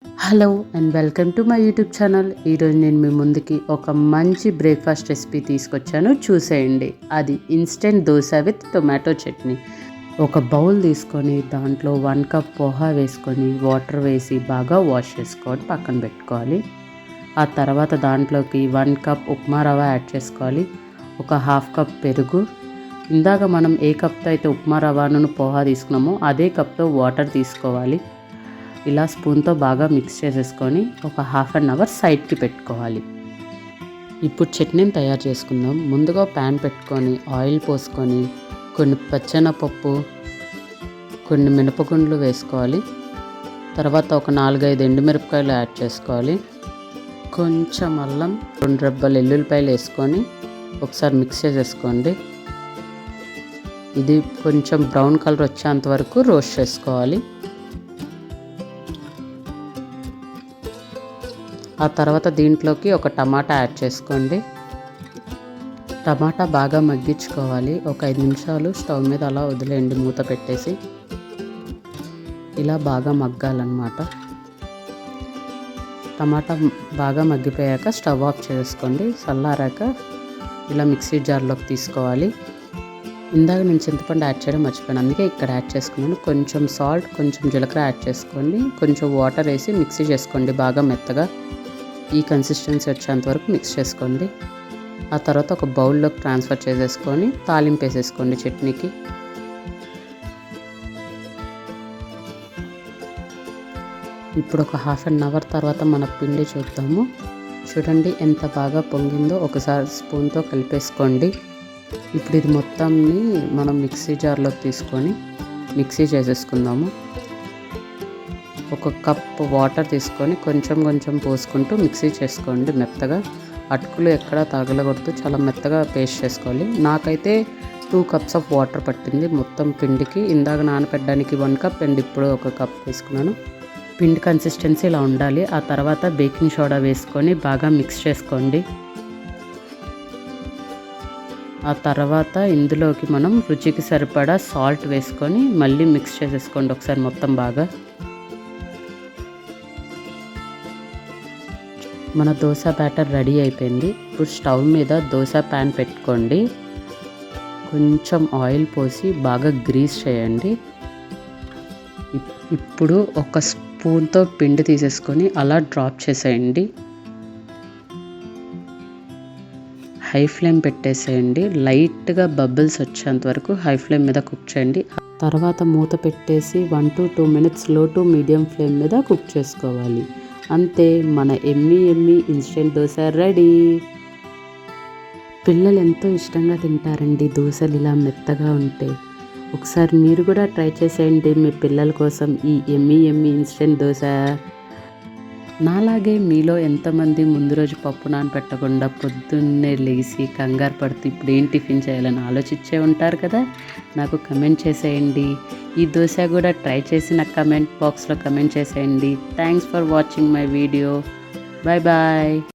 Hello and welcome to my YouTube channel. ఈరోజు నేను మీ ముందుకి ఒక మంచి బ్రేక్ఫాస్ట్ రెసిపీ తీసుకొచ్చాను, చూసేయండి. అది instant dosa with tomato chutney. ఒక బౌల్ తీసుకొని దాంట్లో 1 కప్ పోహా వేసుకొని వాటర్ వేసి బాగా వాష్ చేసుకొని పక్కన పెట్టుకోవాలి. ఆ తర్వాత దాంట్లోకి 1 కప్ ఉప్మా రవ్వ యాడ్ చేసుకోవాలి. ఒక 1/2 కప్ పెరుగు. ఇందాక మనం ఏ కప్తో అయితే ఉప్మా రవ్వను పోహా తీసుకున్నామో అదే కప్తో వాటర్ తీసుకోవాలి. ఇలా స్పూన్తో బాగా మిక్స్ చేసేసుకొని ఒక 1/2 అవర్ సైడ్కి పెట్టుకోవాలి. ఇప్పుడు చట్నీని తయారు చేసుకుందాం. ముందుగా ప్యాన్ పెట్టుకొని ఆయిల్ పోసుకొని కొన్ని పచ్చెనపప్పు, కొన్ని మినపగుండ్లు వేసుకోవాలి. తర్వాత ఒక 4-5 ఎండుమిరపకాయలు యాడ్ చేసుకోవాలి. కొంచెం అల్లం, 2 రెబ్బలు ఎల్లుల్లిపాయలు వేసుకొని ఒకసారి మిక్స్ చేసేసుకోండి. ఇది కొంచెం బ్రౌన్ కలర్ వచ్చేంత వరకు రోస్ట్ చేసుకోవాలి. ఆ తర్వాత దీంట్లోకి ఒక టమాటా యాడ్ చేసుకోండి. టమాటా బాగా మగ్గించుకోవాలి. ఒక 5 నిమిషాలు స్టవ్ మీద అలా వదిలేయండి, మూత పెట్టేసి. ఇలా బాగా మగ్గాలన్నమాట. టమాటా బాగా మగ్గిపోయాక స్టవ్ ఆఫ్ చేసుకోండి. చల్లారాక ఇలా మిక్సీ జార్లోకి తీసుకోవాలి. ఇందాక నేను చింతపండు యాడ్ చేయడం మర్చిపోయాను, అందుకే ఇక్కడ యాడ్ చేసుకున్నాను. కొంచెం సాల్ట్, కొంచెం జీలకర్ర యాడ్ చేసుకోండి. కొంచెం వాటర్ వేసి మిక్సీ చేసుకోండి బాగా మెత్తగా. ఈ కన్సిస్టెన్సీ వచ్చేంత వరకు మిక్స్ చేసుకోండి. ఆ తర్వాత ఒక బౌల్లోకి ట్రాన్స్ఫర్ చేసేసుకొని తాలింపు వేసేసుకోండి చట్నీకి. ఇప్పుడు ఒక 1/2 అవర్ తర్వాత మన పిండి చూద్దాము. చూడండి ఎంత బాగా పొంగిందో. ఒకసారి స్పూన్తో కలిపేసుకోండి. ఇప్పుడు ఇది మొత్తాన్ని మనం మిక్సీ జార్లోకి తీసుకొని మిక్సీ చేసేసుకుందాము. ఒక కప్ వాటర్ తీసుకొని కొంచెం కొంచెం పోసుకుంటూ మిక్సీ చేసుకోండి మెత్తగా. అటుకులు ఎక్కడా తగలకూడదు, చాలా మెత్తగా పేస్ట్ చేసుకోవాలి. నాకైతే 2 కప్స్ ఆఫ్ వాటర్ పట్టింది మొత్తం పిండికి. ఇందాక నానపెట్టడానికి 1 కప్ అండ్ ఇప్పుడు 1 కప్ వేసుకున్నాను. పిండి కన్సిస్టెన్సీ ఇలా ఉండాలి. ఆ తర్వాత బేకింగ్ సోడా వేసుకొని బాగా మిక్స్ చేసుకోండి. ఆ తర్వాత ఇందులోకి మనం రుచికి సరిపడా సాల్ట్ వేసుకొని మళ్ళీ మిక్స్ చేసేసుకోండి ఒకసారి మొత్తం బాగా. మన దోశ బ్యాటర్ రెడీ అయిపోయింది. ఇప్పుడు స్టవ్ మీద దోశ ప్యాన్ పెట్టుకోండి. కొంచెం ఆయిల్ పోసి బాగా గ్రీస్ చేయండి. ఇప్పుడు ఒక స్పూన్తో పిండి తీసేసుకొని అలా డ్రాప్ చేసేయండి. హై ఫ్లేమ్ పెట్టేసేయండి. లైట్గా బబుల్స్ వచ్చేంత వరకు హై ఫ్లేమ్ మీద కుక్ చేయండి. తర్వాత మూత పెట్టేసి 1 to 2 minutes లో టు మీడియం ఫ్లేమ్ మీద కుక్ చేసుకోవాలి. అంతే, మన ఎమ్మీ ఇన్స్టెంట్ దోశ రెడీ. పిల్లలు ఎంతో ఇష్టంగా తింటారండి దోశలు ఇలా మెత్తగా ఉంటే. ఒకసారి మీరు కూడా ట్రై చేసేయండి మీ పిల్లల కోసం ఈ ఎమ్మీ ఇన్స్టెంట్ దోశ. నాలాగే మీలో ఎంతమంది ముందు రోజు పప్పు నానపెట్టకుండా పొద్దున్నే లేచి కంగారు పడుతూ ఇప్పుడు ఏం టిఫిన్ చేయాలని ఆలోచించే ఉంటారు కదా. నాకు కమెంట్ చేసేయండి. ఈ దోశ కూడా ట్రై చేసి నాకు కమెంట్ బాక్స్లో కమెంట్ చేసేయండి. Thanks for watching my video. Bye bye.